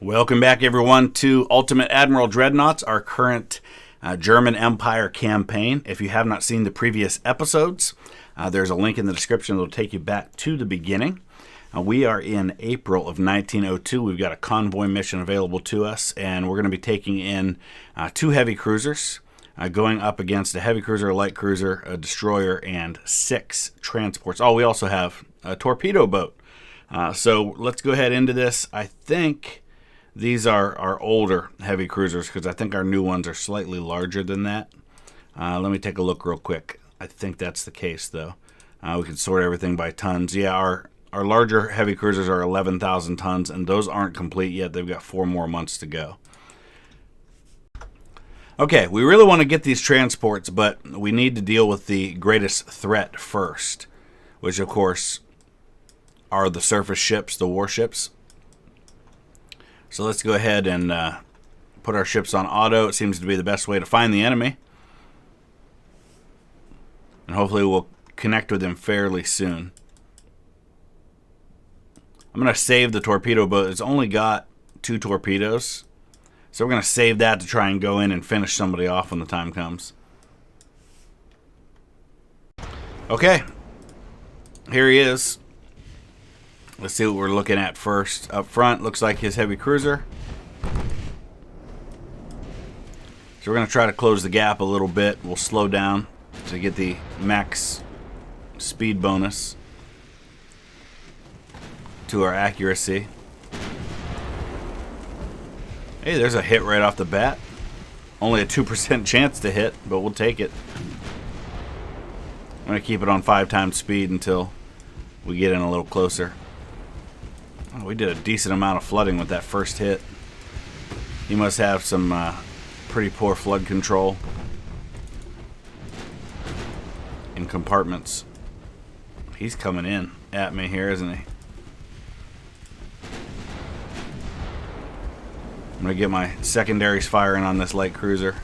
Welcome back, everyone, to Ultimate Admiral Dreadnoughts, our current German Empire campaign. If you have not seen the previous episodes, there's a link in the description that will take you back to the beginning. We are in April of 1902. We've got a convoy mission available to us, and we're going to be taking in 2 heavy cruisers, going up against a heavy cruiser, a light cruiser, a destroyer, and 6 transports. Oh, we also have a torpedo boat. So let's go ahead into this. I think these are our older heavy cruisers because I think our new ones are slightly larger than that. Let me take a look real quick. I think that's the case, though. We can sort everything by tons. Yeah, our larger heavy cruisers are 11,000 tons, and those aren't complete yet. They've got 4 more months to go. Okay, we really want to get these transports, but we need to deal with the greatest threat first, which, of course, are the surface ships, the warships. So let's go ahead and put our ships on auto. It seems to be the best way to find the enemy. And hopefully we'll connect with him fairly soon. I'm going to save the torpedo boat. It's only got 2 torpedoes. So we're going to save that to try and go in and finish somebody off when the time comes. Okay. Here he is. Let's see what we're looking at first. Up front, looks like his heavy cruiser. So we're going to try to close the gap a little bit. We'll slow down to get the max speed bonus to our accuracy. Hey, there's a hit right off the bat. Only a 2% chance to hit, but we'll take it. I'm going to keep it on 5 times speed until we get in a little closer. Oh, we did a decent amount of flooding with that first hit. He must have some pretty poor flood control in compartments. He's coming in at me here, isn't he? I'm going to get my secondaries firing on this light cruiser.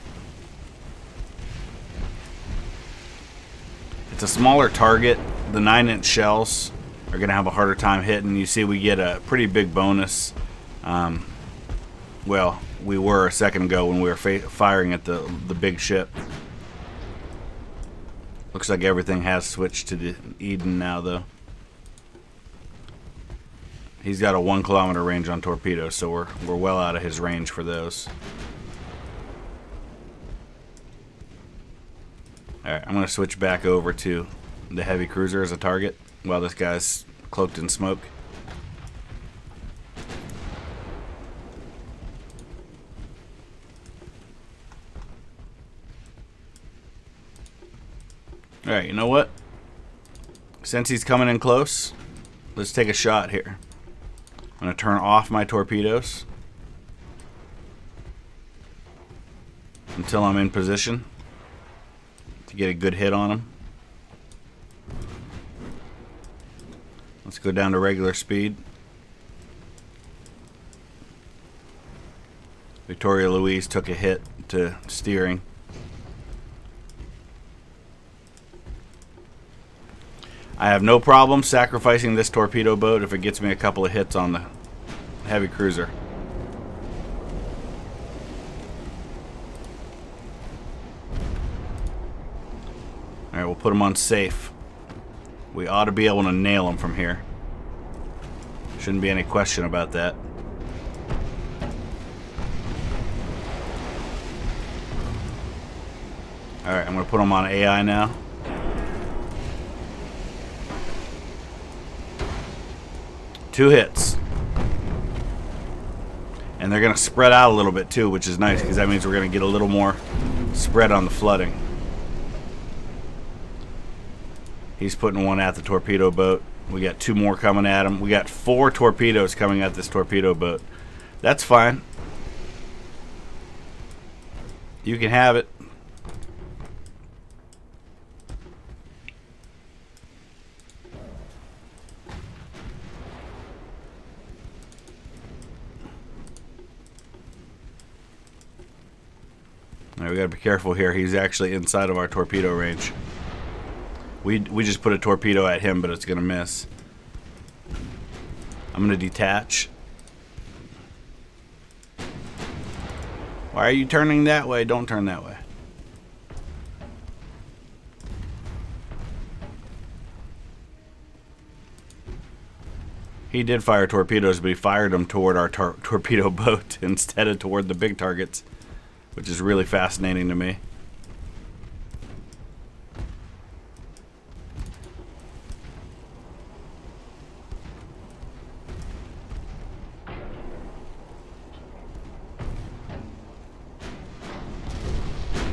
It's a smaller target. The 9-inch shells are going to have a harder time hitting. You see we get a pretty big bonus. Well, we were a second ago when we were firing at the big ship. Looks like everything has switched to the Eden now, though. He's got a 1 kilometer range on torpedoes, so we're well out of his range for those. Alright, I'm going to switch back over to the heavy cruiser as a target while this guy's cloaked in smoke. Alright, you know what? Since he's coming in close, let's take a shot here. I'm going to turn off my torpedoes until I'm in position to get a good hit on him. Let's go down to regular speed. Victoria Louise took a hit to steering. I have no problem sacrificing this torpedo boat if it gets me a couple of hits on the heavy cruiser. Alright, we'll put him on safe. We ought to be able to nail him from here. Shouldn't be any question about that. Alright, I'm going to put him on AI now. Two hits. And they're going to spread out a little bit too, which is nice because that means we're going to get a little more spread on the flooding. He's putting one at the torpedo boat. We got 2 more coming at him. We got 4 torpedoes coming at this torpedo boat. That's fine. You can have it. All right, we got to be careful here. He's actually inside of our torpedo range. We just put a torpedo at him, but it's going to miss. I'm going to detach. Why are you turning that way? Don't turn that way. He did fire torpedoes, but he fired them toward our torpedo boat instead of toward the big targets, which is really fascinating to me.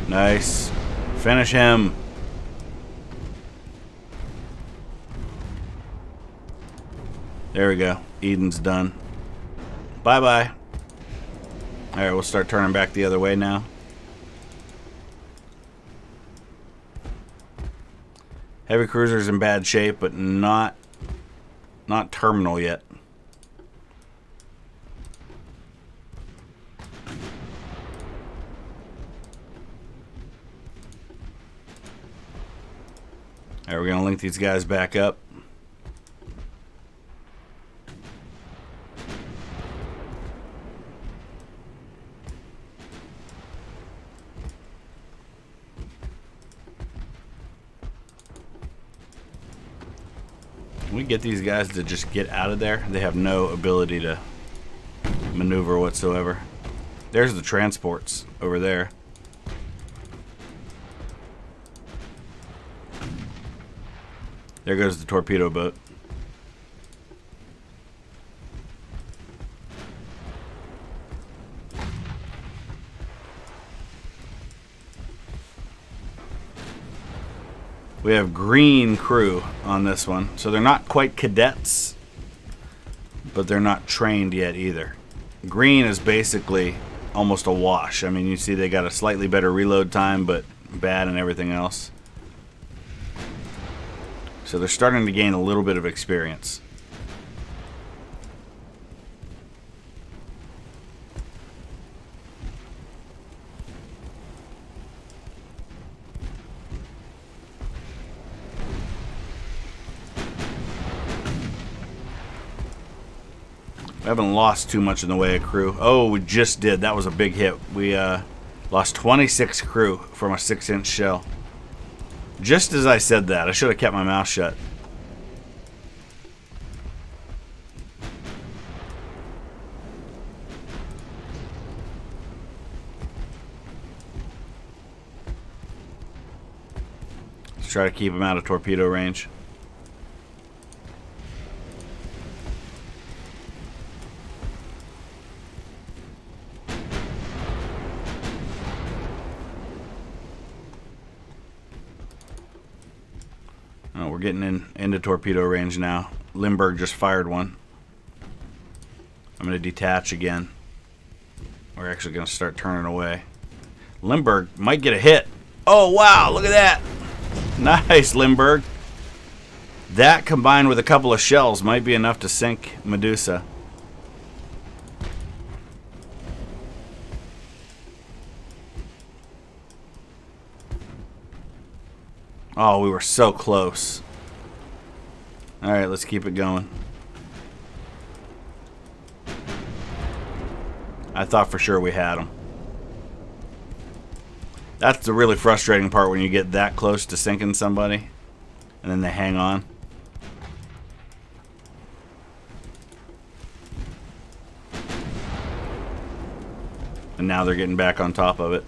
Nice. Finish him. There we go. Eden's done. Bye-bye. Alright, we'll start turning back the other way now. Heavy cruiser's in bad shape, but not terminal yet. Alright, we're going to link these guys back up. Can we get these guys to just get out of there? They have no ability to maneuver whatsoever. There's the transports over there. There goes the torpedo boat. We have green crew on this one. So they're not quite cadets, but they're not trained yet either. Green is basically almost a wash. I mean, you see they got a slightly better reload time, but bad in everything else. So they're starting to gain a little bit of experience. We haven't lost too much in the way of crew. Oh, we just did. That was a big hit. We lost 26 crew from a 6-inch shell. Just as I said that, I should have kept my mouth shut. Let's try to keep him out of torpedo range. Oh, we're getting into torpedo range now. Limburg just fired one. I'm going to detach again. We're actually going to start turning away. Limburg might get a hit. Oh, wow, look at that. Nice, Limburg. That combined with a couple of shells might be enough to sink Medusa. Oh, we were so close. Alright, let's keep it going. I thought for sure we had them. That's the really frustrating part when you get that close to sinking somebody and then they hang on. And now they're getting back on top of it.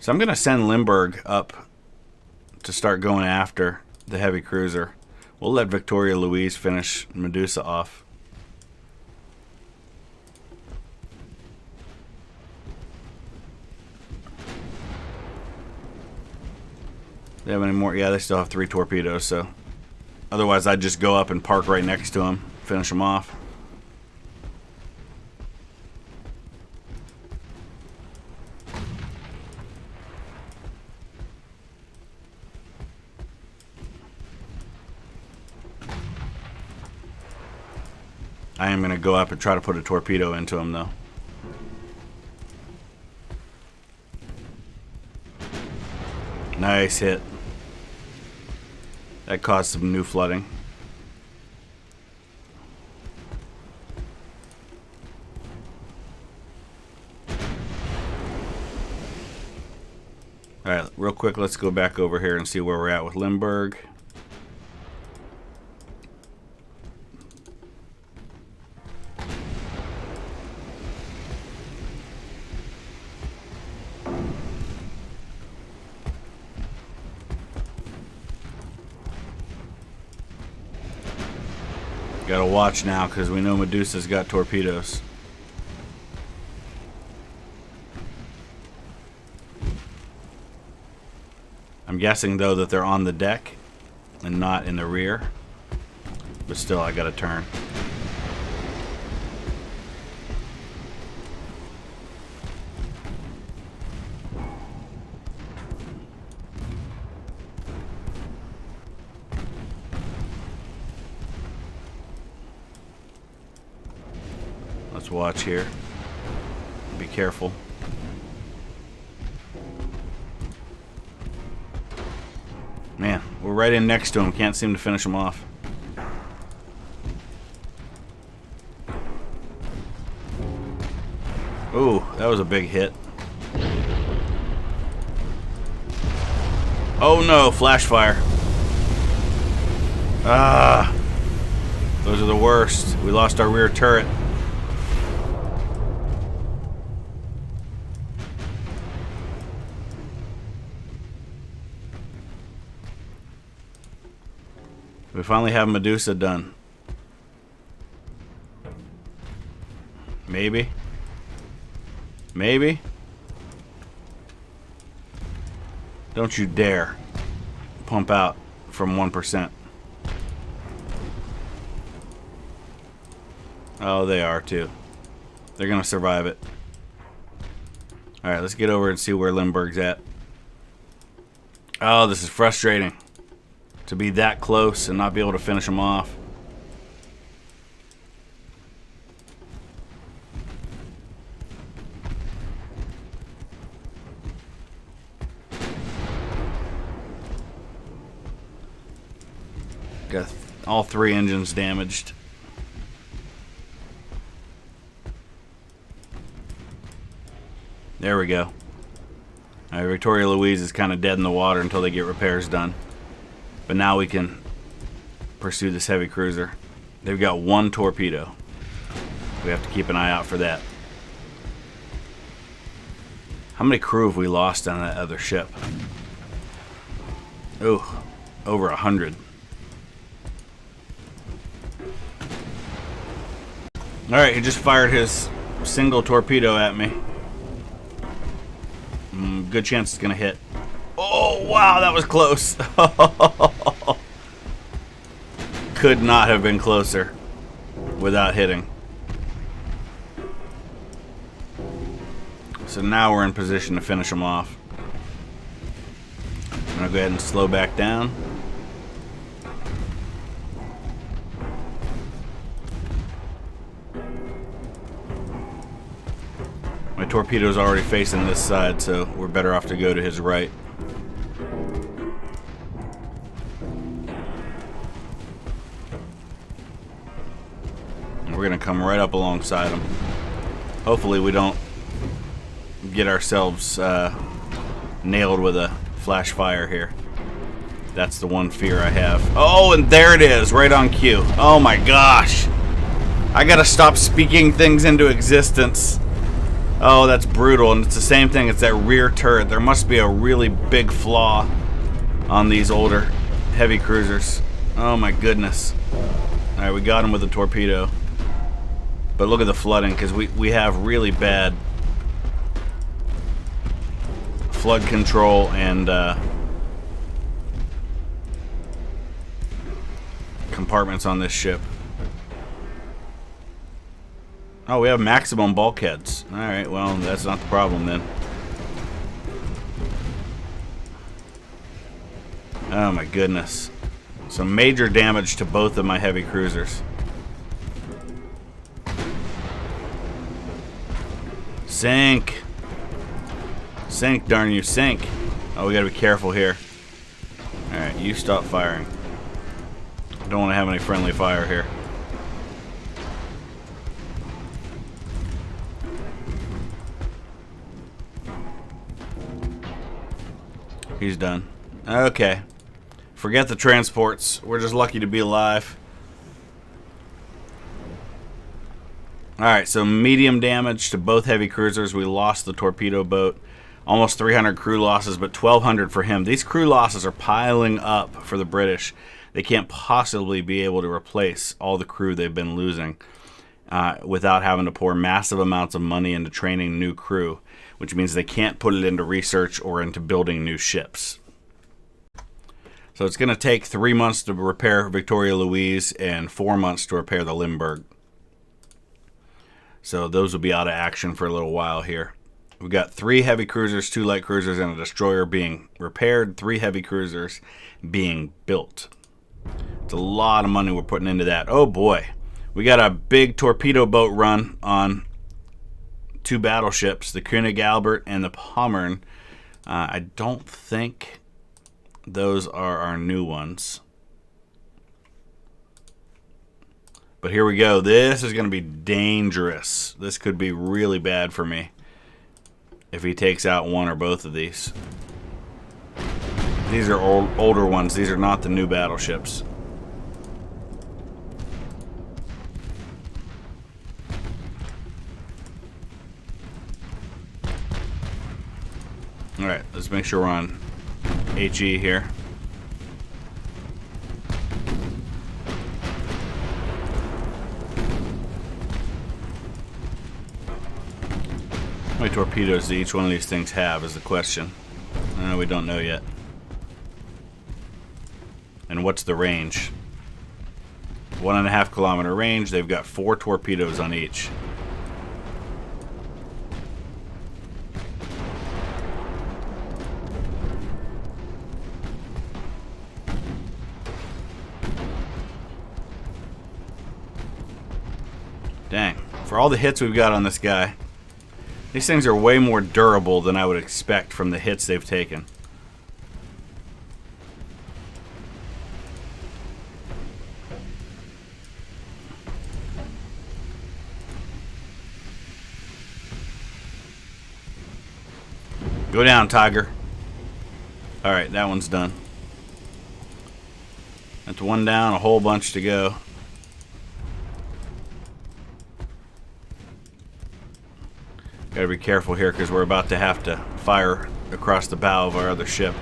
So I'm going to send Limburg up to start going after the heavy cruiser. We'll let Victoria Louise finish Medusa off. They have any more? Yeah, they still have 3 torpedoes, so otherwise I'd just go up and park right next to them, finish them off. I am going to go up and try to put a torpedo into him, though. Nice hit. That caused some new flooding. Alright, real quick, let's go back over here and see where we're at with Limburg. Gotta watch now because we know Medusa's got torpedoes. I'm guessing though that they're on the deck and not in the rear. But still, I gotta turn. Let's watch here. Be careful. Man, we're right in next to him. Can't seem to finish him off. Ooh, that was a big hit. Oh no, flash fire. Ah, those are the worst. We lost our rear turret. We finally have Medusa done. Maybe. Maybe. Don't you dare pump out from 1%. Oh, they are too. They're gonna survive it. Alright, let's get over and see where Limburg's at. Oh, this is frustrating. To be that close and not be able to finish them off. Got all 3 engines damaged. There we go. All right, Victoria Louise is kind of dead in the water until they get repairs done. But now we can pursue this heavy cruiser. They've got 1 torpedo. We have to keep an eye out for that. How many crew have we lost on that other ship? Ooh, over 100. Alright, he just fired his single torpedo at me. Good chance it's going to hit. Oh, wow, that was close. Could not have been closer without hitting. So now we're in position to finish them off. I'm going to go ahead and slow back down. My torpedo's already facing this side, so we're better off to go to his right. We're going to come right up alongside them. Hopefully we don't get ourselves nailed with a flash fire here. That's the one fear I have. Oh, and there it is, right on cue. Oh my gosh. I got to stop speaking things into existence. Oh, that's brutal. And it's the same thing. It's that rear turret. There must be a really big flaw on these older heavy cruisers. Oh my goodness. All right, we got him with a torpedo. But look at the flooding, because we have really bad flood control and compartments on this ship. Oh, we have maximum bulkheads. Alright, well, that's not the problem then. Oh my goodness. Some major damage to both of my heavy cruisers. Sink. Sink, darn you, sink. Oh, we gotta be careful here. Alright, you stop firing. Don't want to have any friendly fire here. He's done. Okay. Forget the transports. We're just lucky to be alive. Alright, so medium damage to both heavy cruisers. We lost the torpedo boat. Almost 300 crew losses, but 1,200 for him. These crew losses are piling up for the British. They can't possibly be able to replace all the crew they've been losing without having to pour massive amounts of money into training new crew, which means they can't put it into research or into building new ships. So it's going to take 3 months to repair Victoria Louise and 4 months to repair the Limburg. So those will be out of action for a little while here. We've got 3 heavy cruisers, 2 light cruisers, and a destroyer being repaired, 3 heavy cruisers being built. It's a lot of money we're putting into that. Oh boy. We got a big torpedo boat run on 2 battleships, the König Albert and the Pommern. I don't think those are our new ones. But here we go. This is going to be dangerous. This could be really bad for me if he takes out one or both of these. These are older ones. These are not the new battleships. Alright, let's make sure we're on HE here. How many torpedoes do each one of these things have is the question. We don't know yet. And what's the range? 1.5 kilometer range. They've got 4 torpedoes on each. Dang. For all the hits we've got on this guy, these things are way more durable than I would expect from the hits they've taken. Go down, Tiger. Alright, that one's done. That's one down, a whole bunch to go. Gotta be careful here because we're about to have to fire across the bow of our other ship.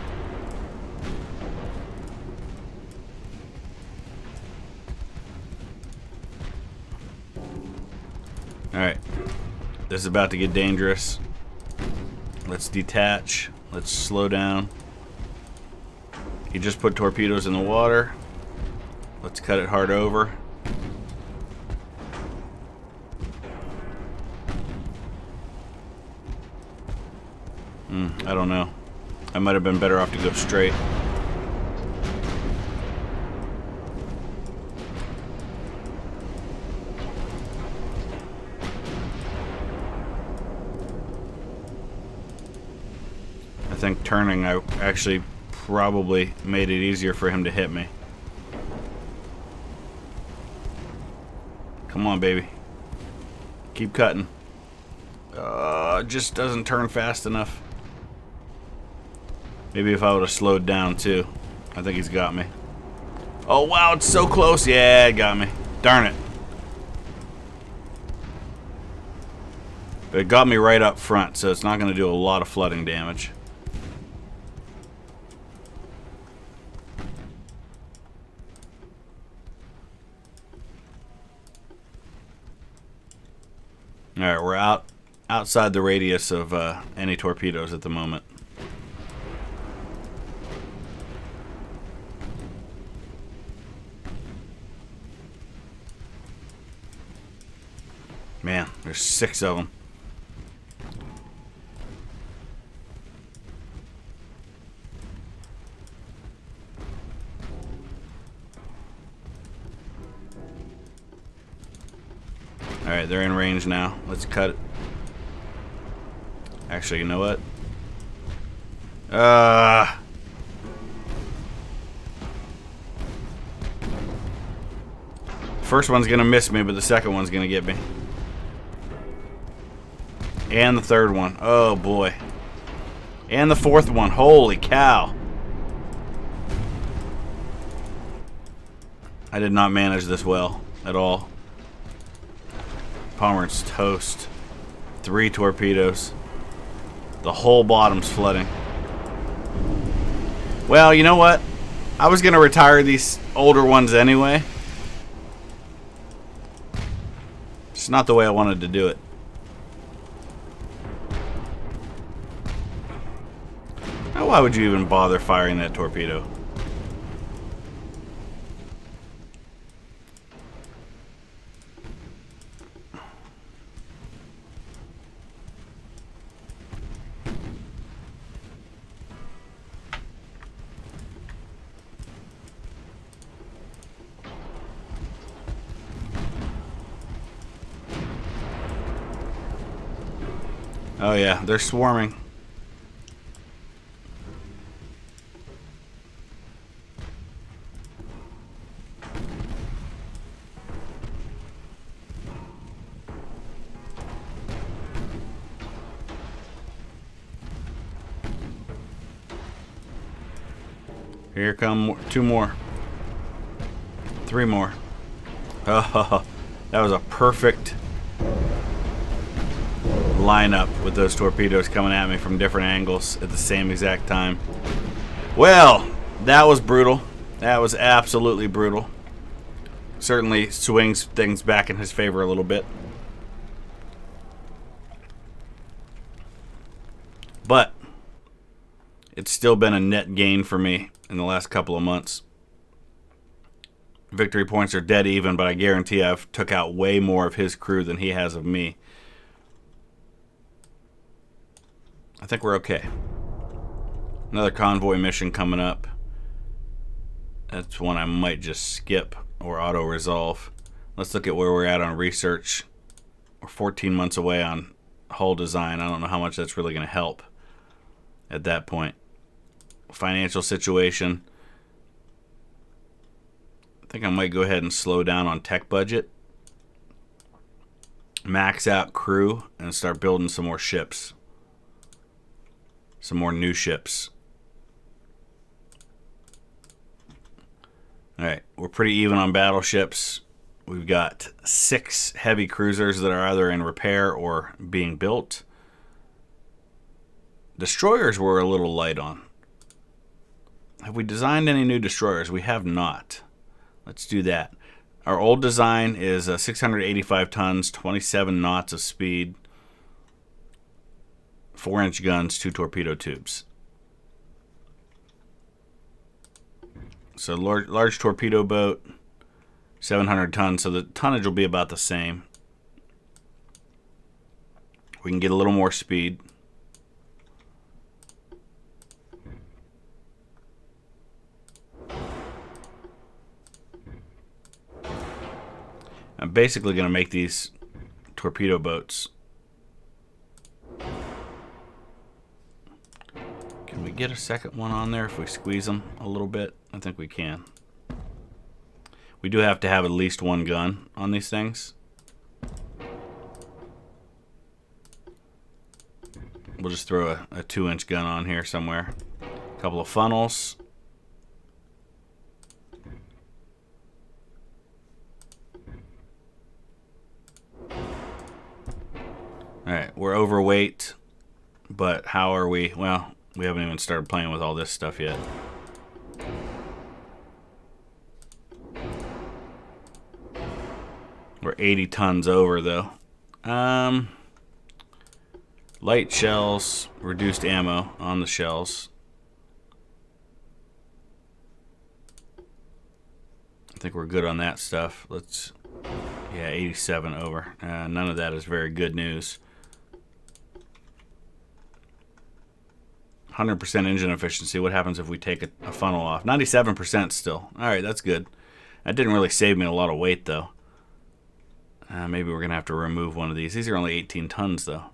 Alright. This is about to get dangerous. Let's detach. Let's slow down. He just put torpedoes in the water. Let's cut it hard over. I don't know. I might have been better off to go straight. I think turning, I actually probably made it easier for him to hit me. Come on, baby. Keep cutting. It just doesn't turn fast enough. Maybe if I would have slowed down too. I think he's got me. Oh wow, it's so close. Yeah, it got me. Darn it. But it got me right up front, so it's not going to do a lot of flooding damage. Alright, we're outside the radius of any torpedoes at the moment. Man, there's 6 of them. Alright, they're in range now. Let's cut it. Actually, you know what? First one's going to miss me, but the second one's going to get me. And the third one. Oh, boy. And the fourth one. Holy cow. I did not manage this well at all. Palmer's toast. 3 torpedoes. The whole bottom's flooding. Well, you know what? I was going to retire these older ones anyway. It's not the way I wanted to do it. Now, why would you even bother firing that torpedo? Oh yeah, they're swarming. Here come 2 more. 3 more. Oh, that was a perfect lineup with those torpedoes coming at me from different angles at the same exact time. Well, that was brutal. That was absolutely brutal. Certainly swings things back in his favor a little bit. But it's still been a net gain for me in the last couple of months. Victory points are dead even, but I guarantee I've took out way more of his crew than he has of me. I think we're okay. Another convoy mission coming up. That's one I might just skip or auto-resolve. Let's look at where we're at on research. We're 14 months away on hull design. I don't know how much that's really going to help at that point. Financial situation. I think I might go ahead and slow down on tech budget. Max out crew and start building some more ships. Some more new ships. Alright, we're pretty even on battleships. We've got 6 heavy cruisers that are either in repair or being built. Destroyers we're a little light on. Have we designed any new destroyers? We have not. Let's do that. Our old design is 685 tons, 27 knots of speed, 4-inch guns, 2 torpedo tubes. So large torpedo boat, 700 tons, so the tonnage will be about the same. We can get a little more speed. I'm basically going to make these torpedo boats. Can we get a second one on there if we squeeze them a little bit? I think we can. We do have to have at least 1 gun on these things. We'll just throw a 2-inch gun on here somewhere. A couple of funnels. Alright, we're overweight, but how are we? Well, we haven't even started playing with all this stuff yet. We're 80 tons over, though. Light shells, reduced ammo on the shells. I think we're good on that stuff. Let's, yeah, 87 over. None of that is very good news. 100% engine efficiency. What happens if we take a funnel off? 97% still. All right, that's good. That didn't really save me a lot of weight, though. Maybe we're going to have to remove one of these. These are only 18 tons, though.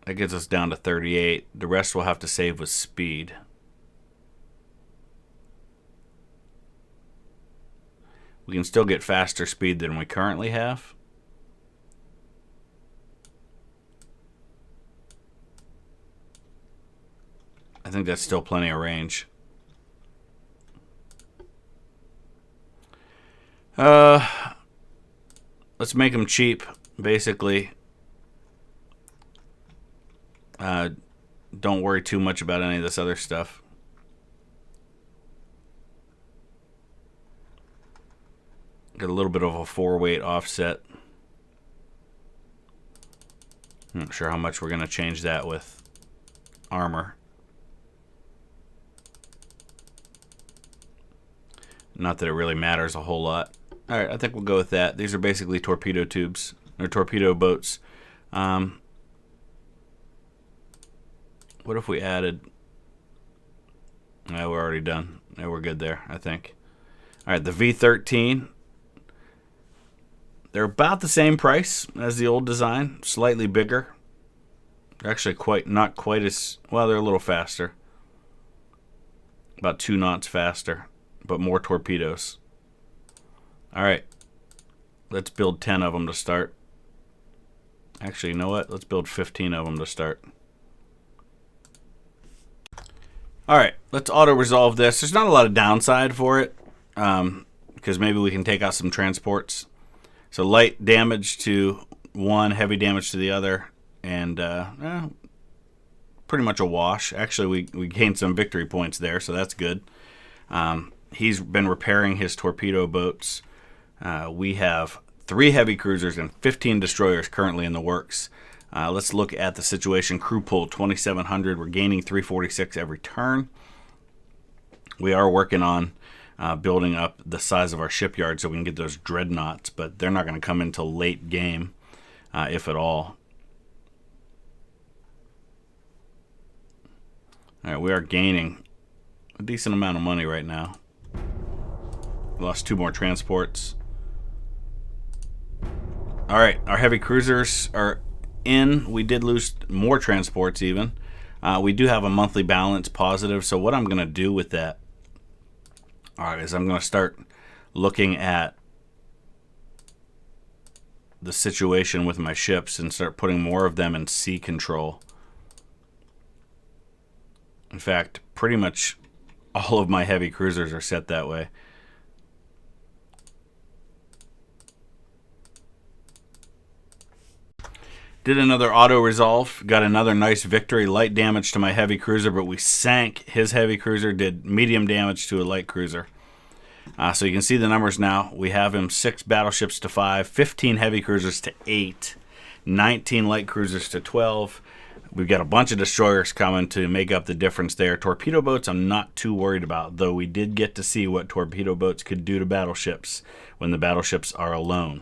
That gets us down to 38. The rest we'll have to save with speed. We can still get faster speed than we currently have. I think that's still plenty of range. Let's make them cheap, basically. Don't worry too much about any of this other stuff. Get a little bit of a 4-weight offset. I'm not sure how much we're going to change that with armor. Not that it really matters a whole lot. Alright, I think we'll go with that. These are basically torpedo tubes, or torpedo boats. What if we added... No, we're already done. No, we're good there, I think. Alright, the V13. They're about the same price as the old design, slightly bigger. They're actually not quite as... Well, they're a little faster. About 2 knots faster, but more torpedoes. Alright, let's build 10 of them to start. Actually, you know what? Let's build 15 of them to start. Alright, let's auto-resolve this. There's not a lot of downside for it, because maybe we can take out some transports. So light damage to one, heavy damage to the other, and pretty much a wash. Actually, we gained some victory points there, so that's good. He's been repairing his torpedo boats. We have 3 heavy cruisers and 15 destroyers currently in the works. Let's look at the situation. Crew pull 2,700. We're gaining 346 every turn. We are working on building up the size of our shipyard so we can get those Dreadnoughts, but they're not going to come until late game, if at all. Alright, we are gaining a decent amount of money right now. We lost 2 more transports. Alright, our heavy cruisers are in. We did lose more transports even. We do have a monthly balance positive, so what I'm going to do with that, alright, is I'm going to start looking at the situation with my ships and start putting more of them in sea control. In fact, pretty much all of my heavy cruisers are set that way. Did another auto-resolve. Got another nice victory. Light damage to my heavy cruiser, but we sank his heavy cruiser. Did medium damage to a light cruiser. So you can see the numbers now. We have him 6 battleships to 5, 15 heavy cruisers to 8, 19 light cruisers to 12. We've got a bunch of destroyers coming to make up the difference there. Torpedo boats I'm not too worried about, though we did get to see what torpedo boats could do to battleships when the battleships are alone.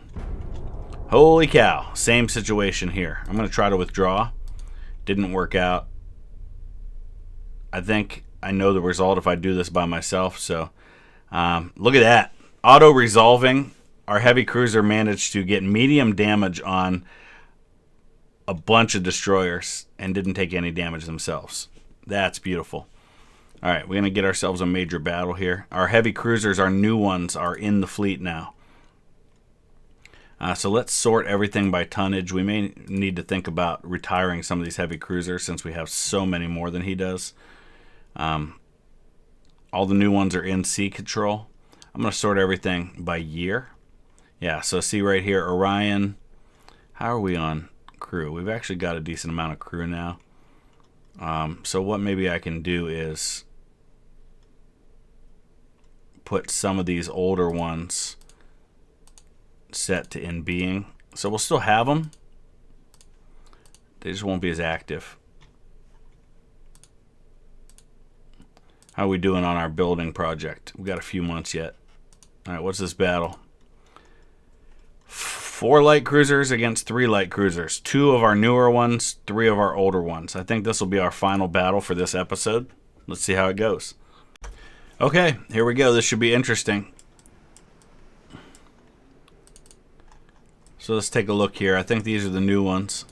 Holy cow, same situation here. I'm going to try to withdraw. Didn't work out. I think I know the result if I do this by myself, so look at that. Auto-resolving. Our heavy cruiser managed to get medium damage on a bunch of destroyers and didn't take any damage themselves. That's beautiful. Alright, we're going to get ourselves a major battle here. Our heavy cruisers, our new ones, are in the fleet now. So let's sort everything by tonnage. We may need to think about retiring some of these heavy cruisers since we have so many more than he does. All the new ones are in sea control. I'm going to sort everything by year. Yeah, so see right here, Orion. How are we on crew? We've actually got a decent amount of crew now. So what maybe I can do is put some of these older ones set to in being. So we'll still have them. They just won't be as active. How are we doing on our building project? We've got a few months yet. Alright, what's this battle? 4 light cruisers against 3 light cruisers. 2 of our newer ones, 3 of our older ones. I think this will be our final battle for this episode. Let's see how it goes. Okay, here we go. This should be interesting. So let's take a look here. I think these are the new ones.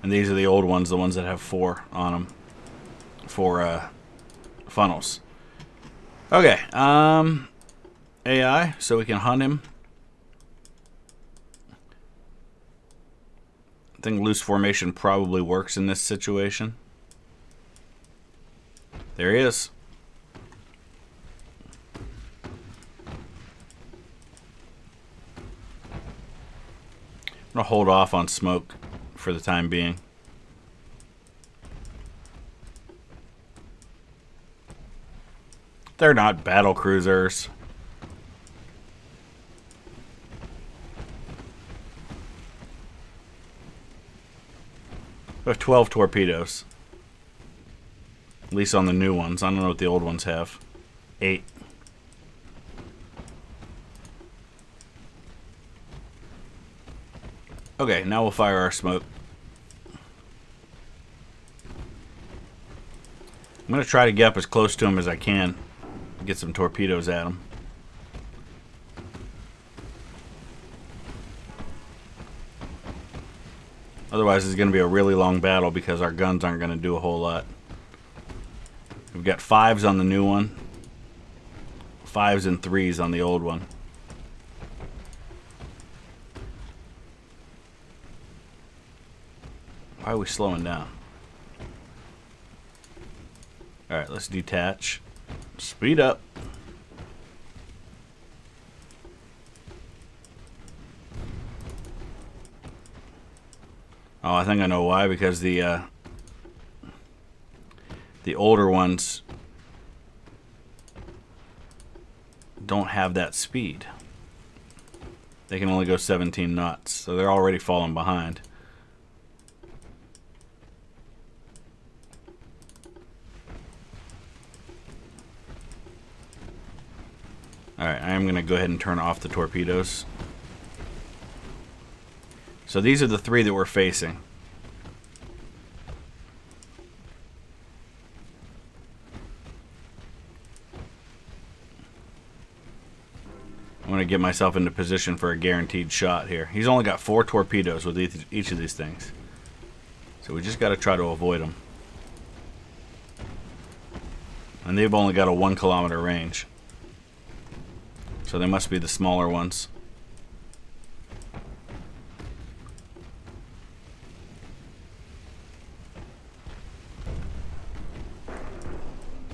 And these are the old ones, the ones that have 4 on them. 4 funnels. Okay, AI, so we can hunt him. I think loose formation probably works in this situation. There he is. I'm going to hold off on smoke for the time being. They're not battle cruisers. We have 12 torpedoes. At least on the new ones. I don't know what the old ones have. 8. Okay, now we'll fire our smoke. I'm going to try to get up as close to him as I can. Get some torpedoes at him. Otherwise, it's going to be a really long battle because our guns aren't going to do a whole lot. We've got 5s on the new one. 5s and 3s on the old one. Why are we slowing down? Alright, let's detach. Speed up. Oh, I think I know why. Because the older ones don't have that speed. They can only go 17 knots, so they're already falling behind. Alright, I am going to go ahead and turn off the torpedoes. So these are the 3 that we're facing. I'm going to get myself into position for a guaranteed shot here. He's only got 4 torpedoes with each of these things. So we just got to try to avoid them. And they've only got a 1 kilometer range. So they must be the smaller ones.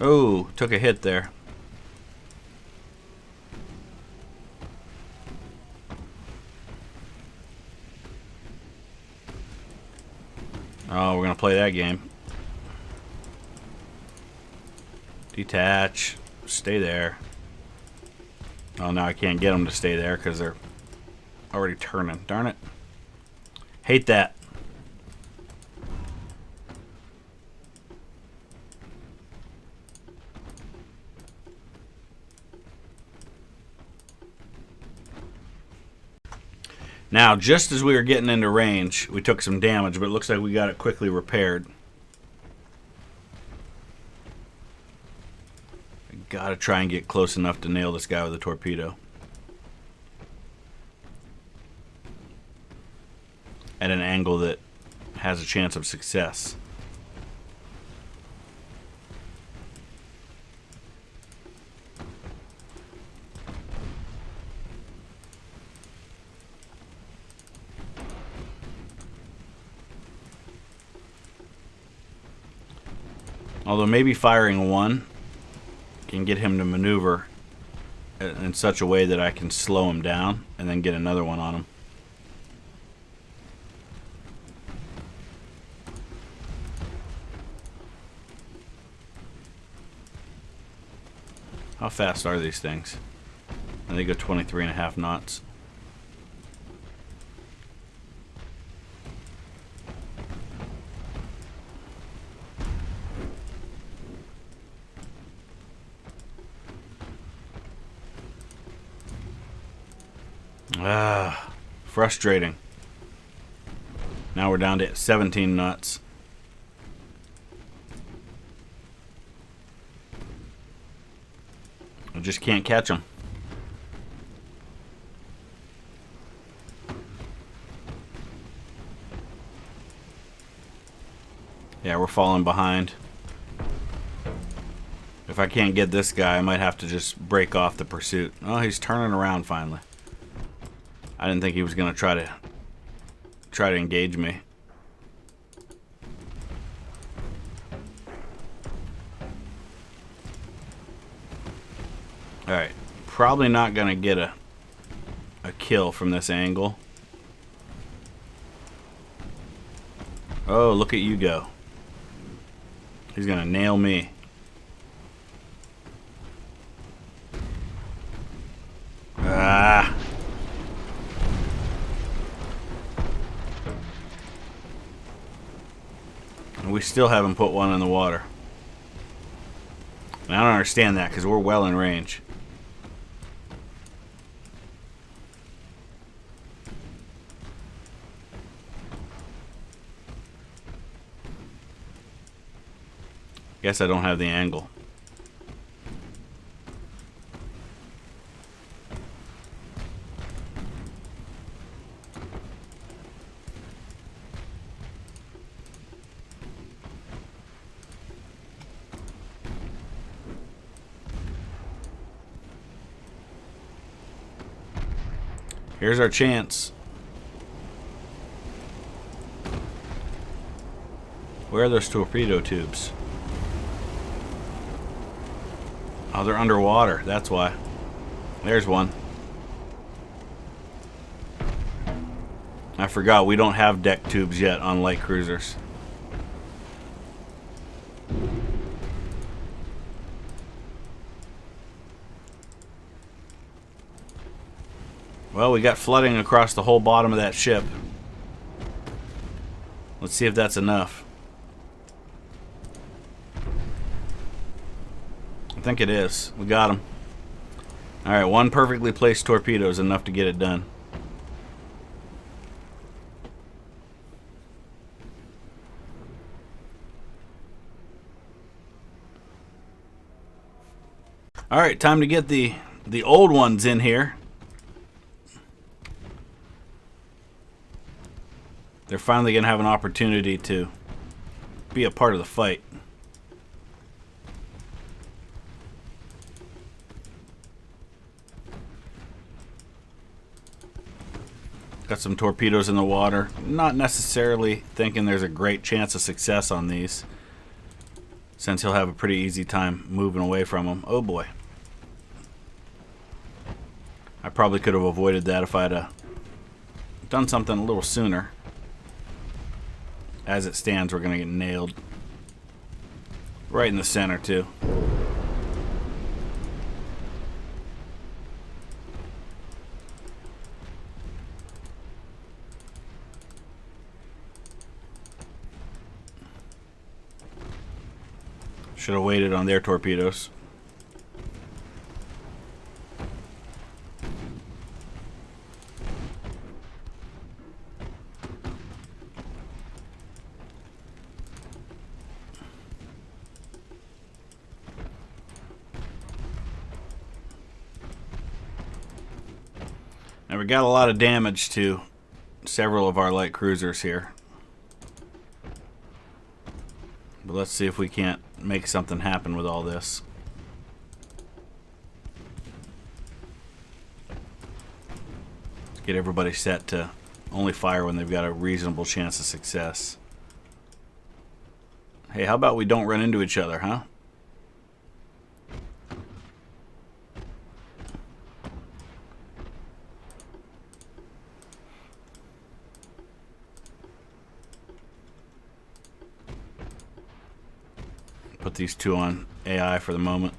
Oh, took a hit there. Oh, we're going to play that game. Detach. Stay there. Oh, now I can't get them to stay there because they're already turning. Darn it. Hate that. Now, just as we were getting into range, we took some damage, but it looks like we got it quickly repaired. Gotta try and get close enough to nail this guy with a torpedo. At an angle that has a chance of success. Although maybe firing 1 can get him to maneuver in such a way that I can slow him down and then get another one on him. How fast are these things? They go 23.5 knots. Frustrating. Now we're down to 17 knots. I just can't catch them. Yeah, we're falling behind. If if I can't get this guy, I might have to just break off the pursuit. Oh, he's turning around finally. I didn't think he was going to try to engage me. Alright, probably not going to get a kill from this angle. Oh, look at you go. He's going to nail me. Ah. And we still haven't put one in the water. And I don't understand that because we're well in range. Guess I don't have the angle. Here's our chance. Where are those torpedo tubes? Oh, they're underwater. That's why. There's one. I forgot we don't have deck tubes yet on light cruisers. Well, we got flooding across the whole bottom of that ship. Let's see if that's enough. I think it is. We got him. Alright, one perfectly placed torpedo is enough to get it done. Alright, time to get the old ones in here. They're finally going to have an opportunity to be a part of the fight. Got some torpedoes in the water. Not necessarily thinking there's a great chance of success on these, since he'll have a pretty easy time moving away from them. Oh boy. I probably could have avoided that if I'd done something a little sooner. As it stands, we're going to get nailed. Right in the center, too. Should have waited on their torpedoes. Now we got a lot of damage to several of our light cruisers here. But let's see if we can't make something happen with all this. Let's get everybody set to only fire when they've got a reasonable chance of success. Hey, how about we don't run into each other, huh? Put these two on AI for the moment.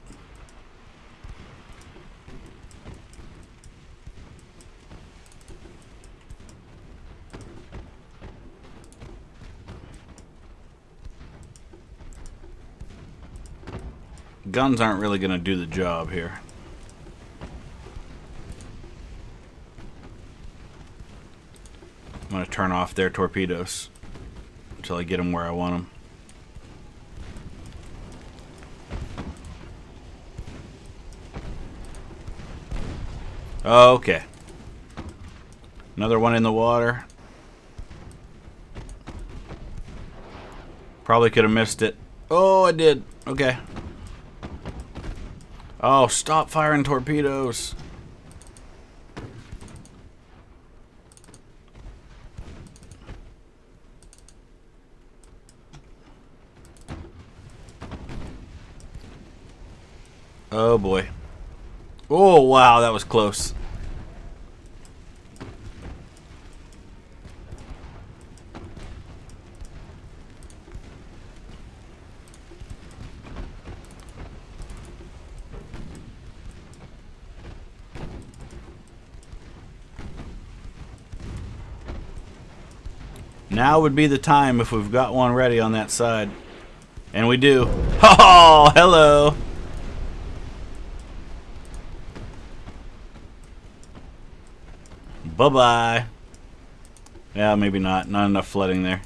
Guns aren't really going to do the job here. I'm going to turn off their torpedoes until I get them where I want them. Okay. Another one in the water. Probably could have missed it. Oh, I did. Okay. Oh, stop firing torpedoes. Oh boy. Oh wow, that was close. Now would be the time if we've got one ready on that side. And we do. Oh, hello. Bye-bye. Yeah, maybe not. Not enough flooding there.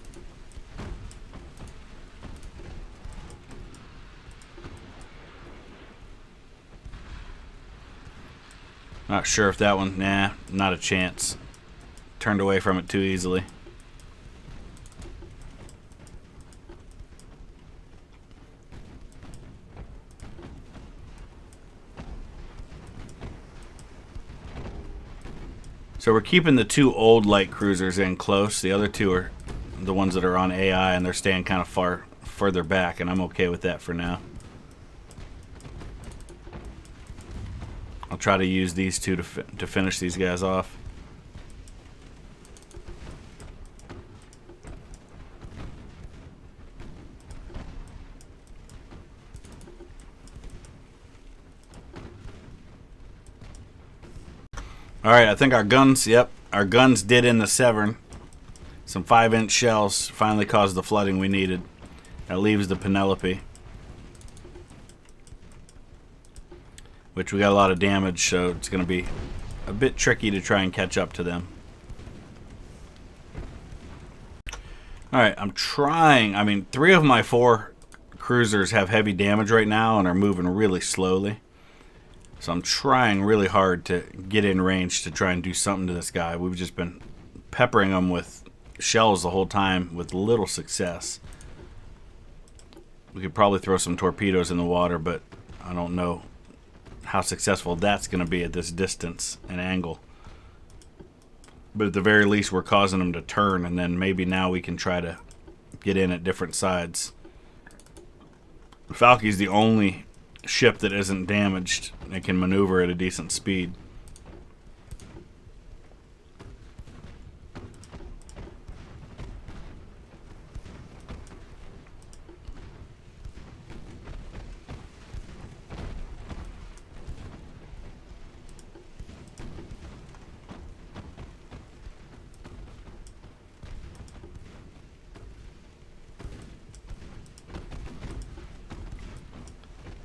Not sure if that one... Nah, not a chance. Turned away from it too easily. So we're keeping the two old light cruisers in close. The other two are the ones that are on AI, and they're staying kind of further back, and I'm okay with that for now. I'll try to use these two to finish these guys off. Alright, I think our guns, yep, our guns did in the Severn. Some 5-inch shells finally caused the flooding we needed. That leaves the Penelope, which we got a lot of damage, so it's going to be a bit tricky to try and catch up to them. Alright, I'm trying, I mean, 3 of my 4 cruisers have heavy damage right now and are moving really slowly. So I'm trying really hard to get in range to try and do something to this guy. We've just been peppering him with shells the whole time with little success. We could probably throw some torpedoes in the water, but I don't know how successful that's going to be at this distance and angle. But at the very least, we're causing them to turn, and then maybe now we can try to get in at different sides. Falky's the only ship that isn't damaged and can maneuver at a decent speed.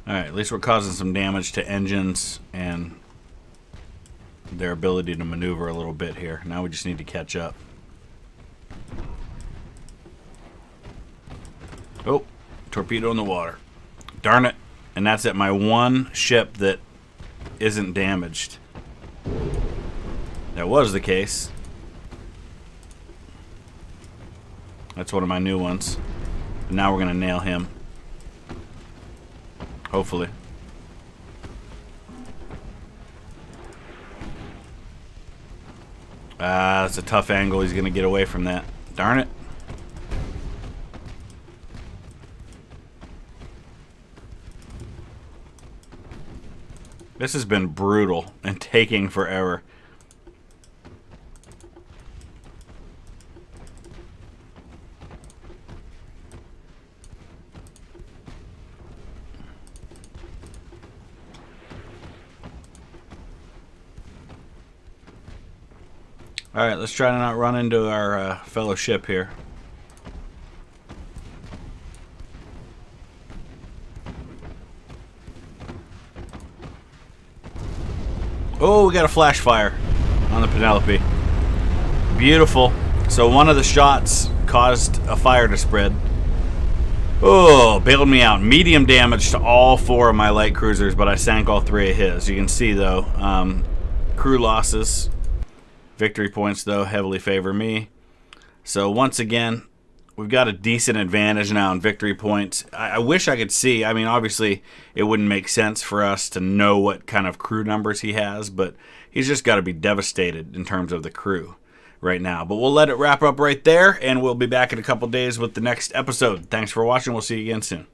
Alright, at least we're causing some damage to engines and their ability to maneuver a little bit here. Now we just need to catch up. Oh, torpedo in the water. Darn it. And that's at my one ship that isn't damaged. That was the case. That's one of my new ones. And now we're going to nail him. Hopefully. That's a tough angle. He's going to get away from that. Darn it. This has been brutal and taking forever. Alright, let's try to not run into our fellow ship here. Oh, we got a flash fire on the Penelope. Beautiful. So one of the shots caused a fire to spread. Oh, bailed me out. Medium damage to all 4 of my light cruisers, but I sank all 3 of his. You can see, though, crew losses. Victory points, though, heavily favor me. So once again, we've got a decent advantage now in victory points. I wish I could see. I mean, obviously, it wouldn't make sense for us to know what kind of crew numbers he has, but he's just got to be devastated in terms of the crew right now. But we'll let it wrap up right there, and we'll be back in a couple days with the next episode. Thanks for watching. We'll see you again soon.